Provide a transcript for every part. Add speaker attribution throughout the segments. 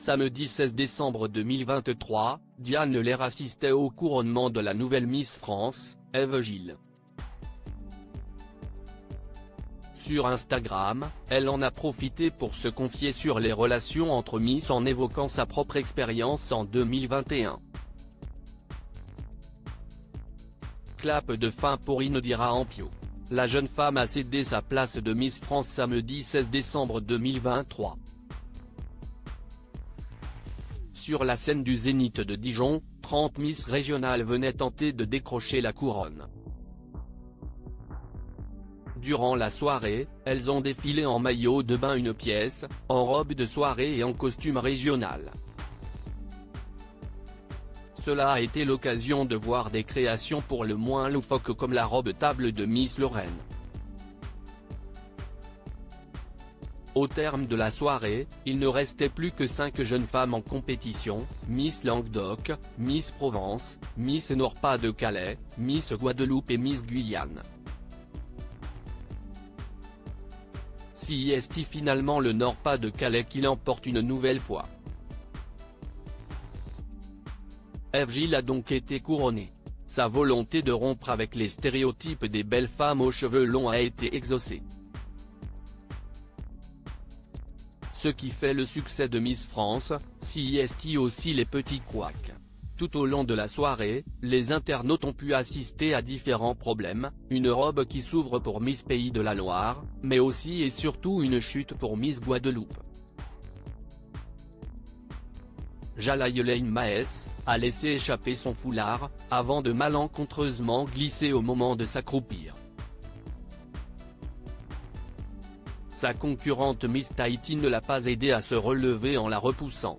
Speaker 1: Samedi 16 décembre 2023, Diane Lair assistait au couronnement de la nouvelle Miss France, Eve Gilles. Sur Instagram, elle en a profité pour se confier sur les relations entre Miss en évoquant sa propre expérience en 2021. Clap de fin pour Indira Ampio. La jeune femme a cédé sa place de Miss France samedi 16 décembre 2023. Sur la scène du Zénith de Dijon, 30 Miss régionales venaient tenter de décrocher la couronne. Durant la soirée, elles ont défilé en maillot de bain une pièce, en robe de soirée et en costume régional. Cela a été l'occasion de voir des créations pour le moins loufoques comme la robe table de Miss Lorraine. Au terme de la soirée, il ne restait plus que 5 jeunes femmes en compétition, Miss Languedoc, Miss Provence, Miss Nord-Pas-de-Calais, Miss Guadeloupe et Miss Guyane. C'est finalement le Nord-Pas-de-Calais qui l'emporte une nouvelle fois. Eve Gilles a donc été couronnée. Sa volonté de rompre avec les stéréotypes des belles femmes aux cheveux longs a été exaucée. Ce qui fait le succès de Miss France, c'est aussi les petits couacs. Tout au long de la soirée, les internautes ont pu assister à différents problèmes, une robe qui s'ouvre pour Miss Pays de la Loire, mais aussi et surtout une chute pour Miss Guadeloupe. Jalaileen Maes a laissé échapper son foulard, avant de malencontreusement glisser au moment de s'accroupir. Sa concurrente Miss Tahiti ne l'a pas aidée à se relever en la repoussant.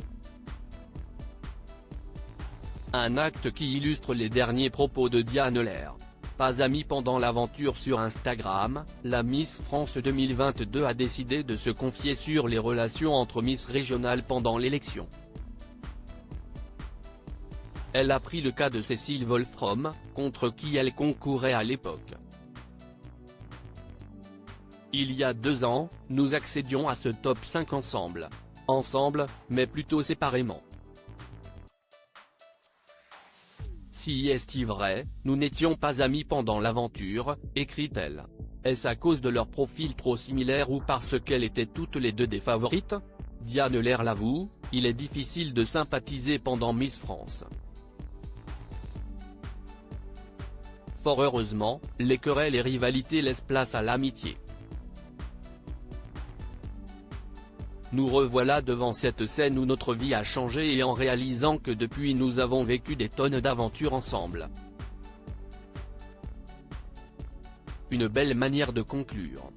Speaker 1: Un acte qui illustre les derniers propos de Diane Lair. Pas amie pendant l'aventure sur Instagram, la Miss France 2022 a décidé de se confier sur les relations entre Miss régionales pendant l'élection. Elle a pris le cas de Cécile Wolfrom, contre qui elle concourait à l'époque. Il y a 2 ans, nous accédions à ce top 5 ensemble. Ensemble, mais plutôt séparément. Si est vrai, nous n'étions pas amis pendant l'aventure, écrit-elle. Est-ce à cause de leur profil trop similaire ou parce qu'elles étaient toutes les deux des favorites? Diane Lair l'avoue, il est difficile de sympathiser pendant Miss France. Fort heureusement, les querelles et rivalités laissent place à l'amitié. Nous revoilà devant cette scène où notre vie a changé et en réalisant que depuis nous avons vécu des tonnes d'aventures ensemble. Une belle manière de conclure.